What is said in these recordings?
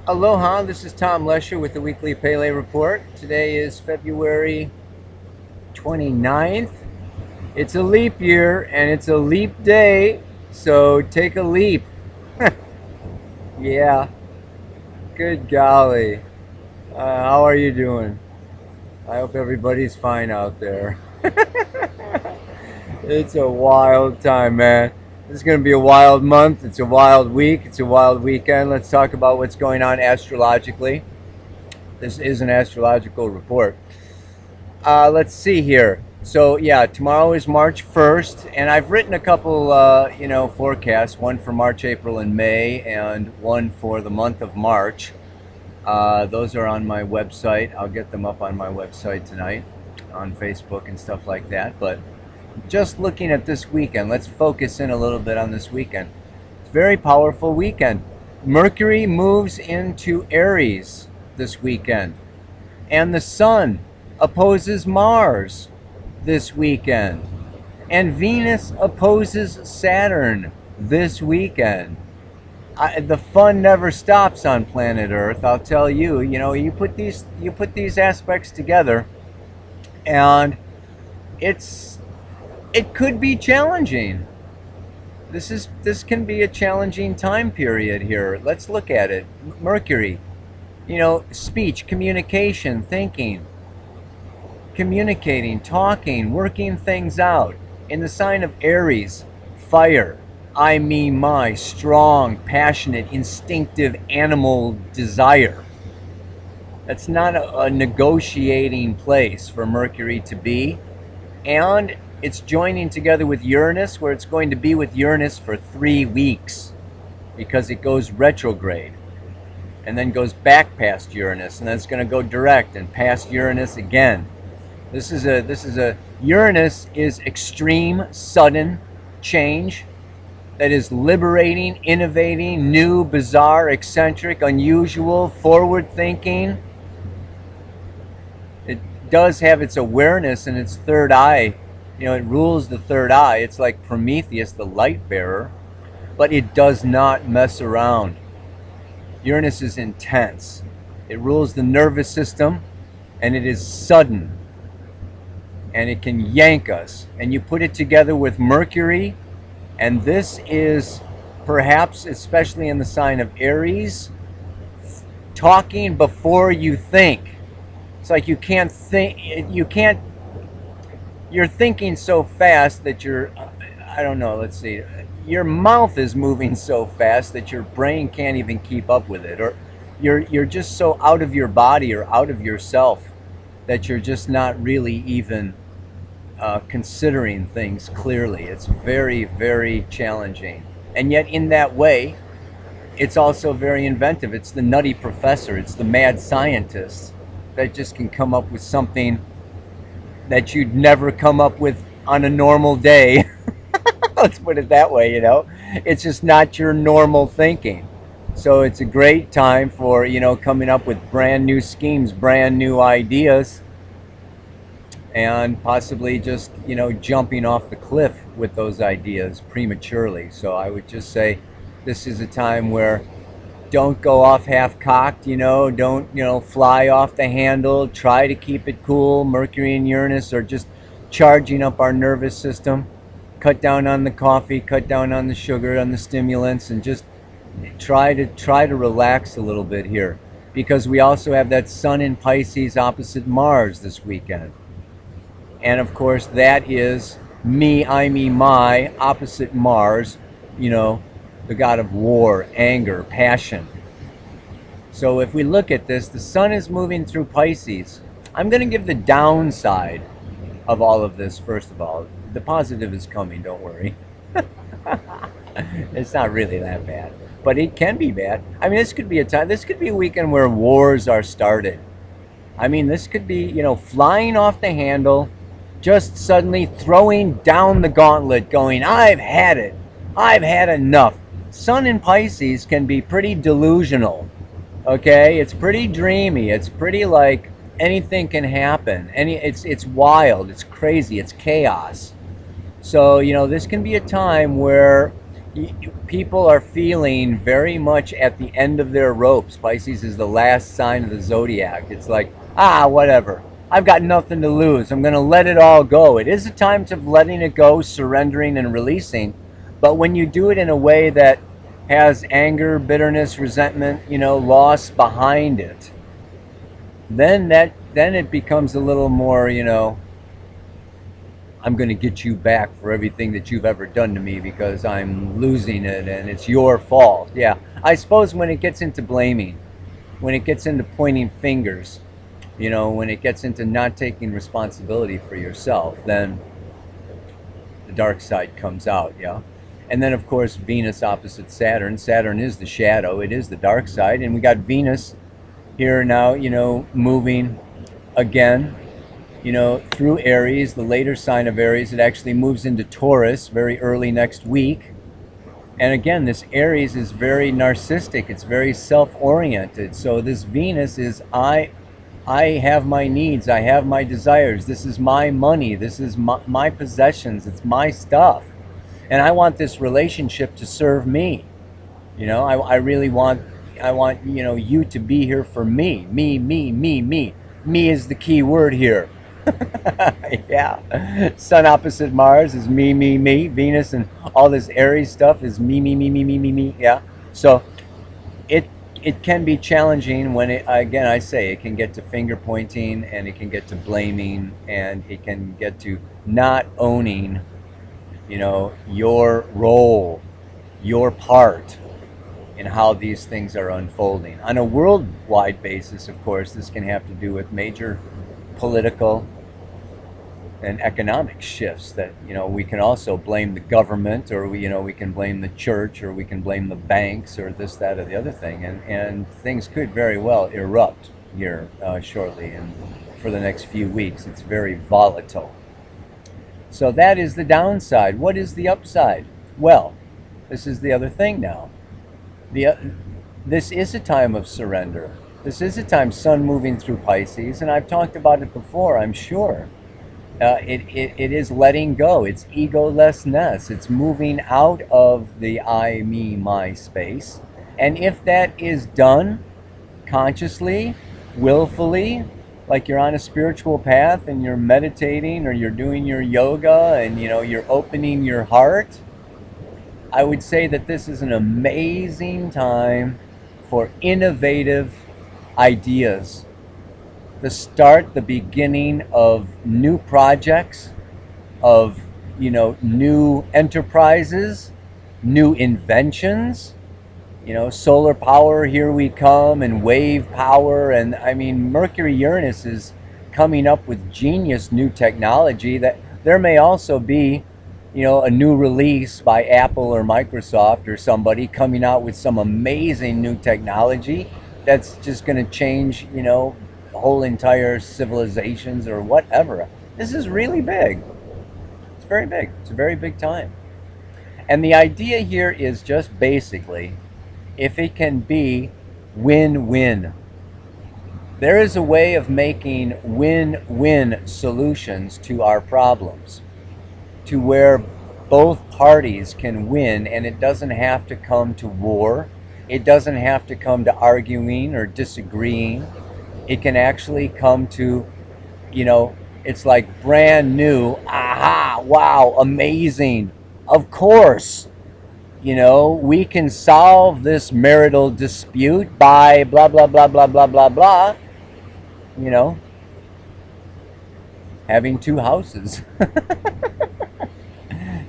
Aloha, this is Tom Lesher with the Weekly Pele Report. Today is February 29th. It's a leap year and it's a leap day, so take a leap. Yeah, good golly. How are you doing? I hope everybody's fine out there. It's a wild time, man. This is going to be a wild month. It's a wild week. It's a wild weekend. Let's talk about what's going on astrologically. This is an astrological report. Let's see here. So yeah, tomorrow is March 1st, and I've written a couple, forecasts. One for March, April, and May, and one for the month of March. Those are on my website. I'll get them up on my website tonight, on Facebook and stuff like that. But just looking at this weekend, let's focus in a little bit on this weekend. It's a very powerful weekend. Mercury moves into Aries this weekend, and the Sun opposes Mars this weekend, and Venus opposes Saturn this weekend. The fun never stops on planet Earth, I'll tell you. You know, you put these aspects together, and it could be challenging. This can be a challenging time period here. Let's look at it. Mercury, speech, communication, thinking, communicating, talking, working things out. In the sign of Aries, fire, I, me, my, strong, passionate, instinctive animal desire. That's not a negotiating place for Mercury to be. And it's joining together with Uranus, where it's going to be with Uranus for 3 weeks because it goes retrograde and then goes back past Uranus, and then it's going to go direct and past Uranus again. Uranus is extreme, sudden change that is liberating, innovating, new, bizarre, eccentric, unusual, forward-thinking. It does have its awareness in its third eye. It rules the third eye. It's like Prometheus, the light bearer, but it does not mess around. Uranus is intense. It rules the nervous system, and it is sudden, and it can yank us. And you put it together with Mercury, and this is perhaps, especially in the sign of Aries, talking before you think. It's like you can't think, you're thinking so fast that your mouth is moving so fast that your brain can't even keep up with it, or you're just so out of your body or out of yourself that you're just not really even considering things clearly. It's very, very challenging. And yet in that way, it's also very inventive. It's the nutty professor. It's the mad scientist that just can come up with something that you'd never come up with on a normal day. Let's put it that way, It's just not your normal thinking. So it's a great time for, coming up with brand new schemes, brand new ideas, and possibly just, jumping off the cliff with those ideas prematurely. So I would just say this is a time where don't go off half-cocked, don't, fly off the handle. Try to keep it cool. Mercury and Uranus are just charging up our nervous system. Cut down on the coffee, cut down on the sugar, on the stimulants, and just try to relax a little bit here. Because we also have that Sun in Pisces opposite Mars this weekend. And of course, that is me, I, me, my, opposite Mars, the god of war, anger, passion. So if we look at this, the Sun is moving through Pisces. I'm going to give the downside of all of this, first of all. The positive is coming, don't worry. It's not really that bad, but it can be bad. I mean, this could be a weekend where wars are started. I mean, this could be, flying off the handle, just suddenly throwing down the gauntlet, going, I've had it. I've had enough. Sun in Pisces can be pretty delusional, okay? It's pretty dreamy. It's pretty like anything can happen. It's wild. It's crazy. It's chaos. So, this can be a time where People are feeling very much at the end of their ropes. Pisces is the last sign of the zodiac. It's like, whatever. I've got nothing to lose. I'm going to let it all go. It is a time of letting it go, surrendering and releasing. But when you do it in a way that has anger, bitterness, resentment, loss behind it, then it becomes a little more, I'm going to get you back for everything that you've ever done to me because I'm losing it and it's your fault. Yeah, I suppose when it gets into blaming, when it gets into pointing fingers, when it gets into not taking responsibility for yourself, then the dark side comes out, yeah? And then, of course, Venus opposite Saturn. Saturn is the shadow. It is the dark side. And we got Venus here now, moving again, through Aries, the later sign of Aries. It actually moves into Taurus very early next week. And again, this Aries is very narcissistic. It's very self-oriented. So this Venus is, I have my needs. I have my desires. This is my money. This is my possessions. It's my stuff. And I want this relationship to serve me. I really want, you to be here for me. Me. Me is the key word here. Yeah. Sun opposite Mars is me. Venus and all this Aries stuff is me. Yeah. So it can be challenging when again, I say it can get to finger pointing and it can get to blaming and it can get to not owning, your role, your part in how these things are unfolding. On a worldwide basis, of course, this can have to do with major political and economic shifts that, we can also blame the government, or we can blame the church, or we can blame the banks, or this, that, or the other thing. And things could very well erupt here shortly, and for the next few weeks. It's very volatile. So that is the downside. What is the upside? Well, this is the other thing now. This is a time of surrender. This is a time, Sun moving through Pisces, and I've talked about it before, I'm sure. It is letting go. It's egolessness. It's moving out of the I, me, my space. And if that is done consciously, willfully, like you're on a spiritual path and you're meditating or you're doing your yoga and you're opening your heart, I would say that this is an amazing time for innovative ideas. The beginning of new projects, of new enterprises, new inventions. Solar power, here we come, and wave power, and I mean, Mercury Uranus is coming up with genius new technology. That there may also be, a new release by Apple or Microsoft or somebody coming out with some amazing new technology that's just going to change, whole entire civilizations or whatever. This is really big. It's very big. It's a very big time. And the idea here is just basically, if it can be win-win. There is a way of making win-win solutions to our problems, to where both parties can win, and it doesn't have to come to war. It doesn't have to come to arguing or disagreeing. It can actually come to, it's like brand new, aha, wow, amazing, of course. We can solve this marital dispute by blah, blah, blah, blah, blah, blah, blah, having two houses.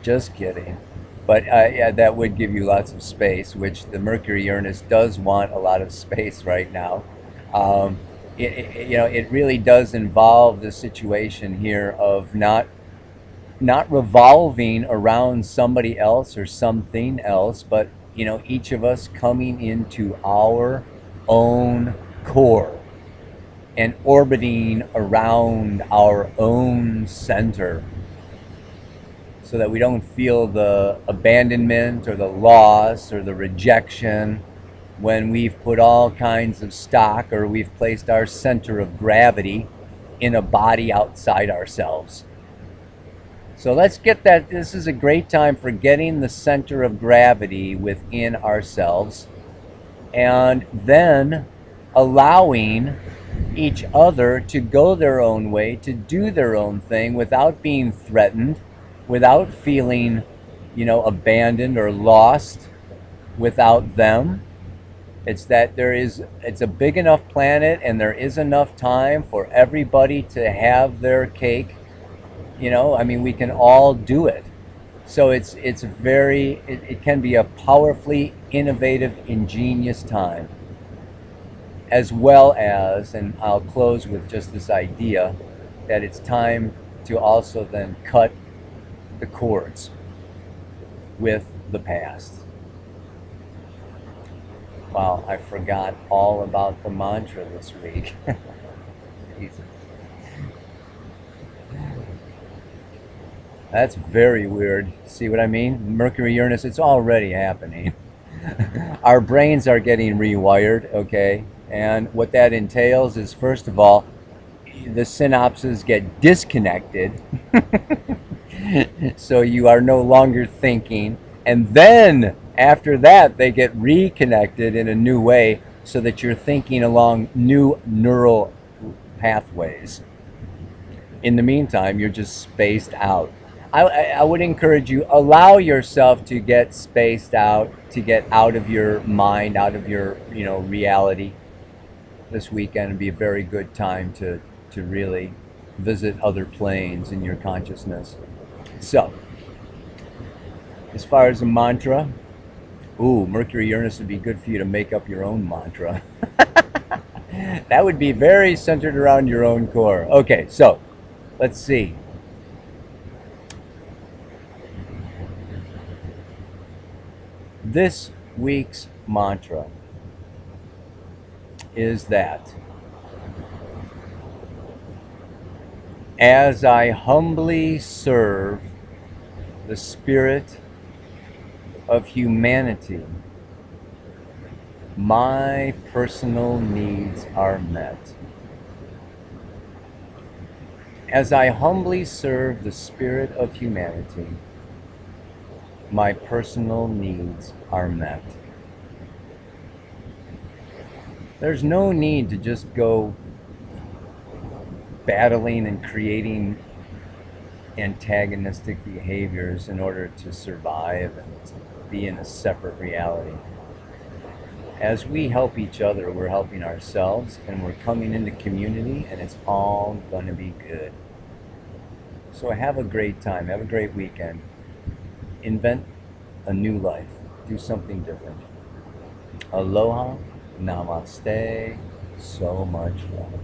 Just kidding. But yeah, that would give you lots of space, which the Mercury Uranus does want a lot of space right now. It really does involve the situation here of not revolving around somebody else or something else, but each of us coming into our own core and orbiting around our own center, so that we don't feel the abandonment or the loss or the rejection when we've put all kinds of stock, or we've placed our center of gravity in a body outside ourselves. So let's get that. This is a great time for getting the center of gravity within ourselves, and then allowing each other to go their own way, to do their own thing without being threatened, without feeling, abandoned or lost without them. It's a big enough planet, and there is enough time for everybody to have their cake. We can all do it. So it can be a powerfully innovative, ingenious time, as well as, and I'll close with just this idea, that it's time to also then cut the cords with the past. Wow, I forgot all about the mantra this week. Jesus. That's very weird. See what I mean? Mercury, Uranus, it's already happening. Our brains are getting rewired, okay? And what that entails is, first of all, the synapses get disconnected. So you are no longer thinking. And then after that, they get reconnected in a new way so that you're thinking along new neural pathways. In the meantime, you're just spaced out. I would encourage you, allow yourself to get spaced out, to get out of your mind, out of your reality. This weekend would be a very good time to really visit other planes in your consciousness. So, as far as a mantra, Mercury Uranus would be good for you to make up your own mantra. That would be very centered around your own core. Okay, so let's see. This week's mantra is that as I humbly serve the spirit of humanity, my personal needs are met. As I humbly serve the spirit of humanity, my personal needs are met. There's no need to just go battling and creating antagonistic behaviors in order to survive and be in a separate reality. As we help each other, we're helping ourselves, and we're coming into community, and it's all going to be good. So have a great time. Have a great weekend. Invent a new life. Do something different. Aloha, namaste, so much love.